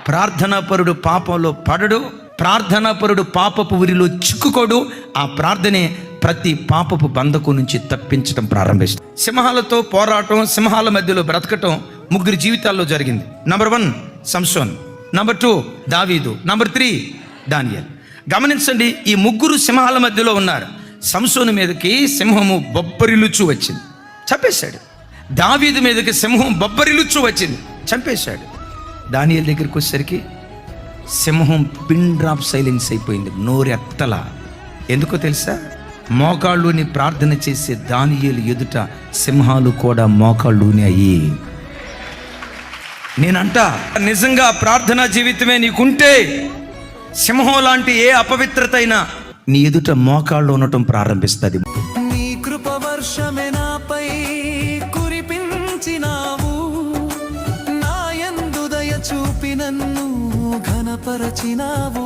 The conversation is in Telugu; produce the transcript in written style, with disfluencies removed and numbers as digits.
ప్రార్థనాపరుడు పాపంలో పడడు, ప్రార్థనాపరుడు పాపపు ఉరిలో చిక్కుకోడు. ఆ ప్రార్థనే ప్రతి పాపపు బంధకు నుంచి తప్పించడం ప్రారంభిస్తుంది. సింహాలతో పోరాటం, సింహాల మధ్యలో బ్రతకటం 3 జీవితాల్లో జరిగింది. నంబర్ 1 సంసోన్, నంబర్ 2 దావీదు, నంబర్ 3 దానియేల్. గమనించండి, ఈ 3 సింహాల మధ్యలో ఉన్నారు. సంసోను మీదకి సింహము బొబ్బరిలుచు వచ్చింది, చంపేశాడు. దావీదు మీదకి సింహం బొబ్బరిలుచు వచ్చింది, చంపేశాడు. దానియేల్ దగ్గరికి వచ్చేసరికి సింహం పిన్ డ్రాప్ సైలెన్స్ అయిపోయింది, నోరెత్తల. ఎందుకో తెలుసా? మోకాళ్ళుని ప్రార్థన చేసే దానియేలు ఎదుట సింహాలు కూడా మోకాళ్ళుని అయ్యి. నేనంట, నిజంగా ప్రార్థనా జీవితమే నీకుంటే సింహం లాంటి ఏ అపవిత్రత అయినా నీ ఎదుట మోకాళ్ళు ఉండటం ప్రారంభిస్తుంది. నీ కృప వర్షమే నాపై కురిపించినావు, నా యందు దయ చూపి నన్ను ఘనపరచినావు.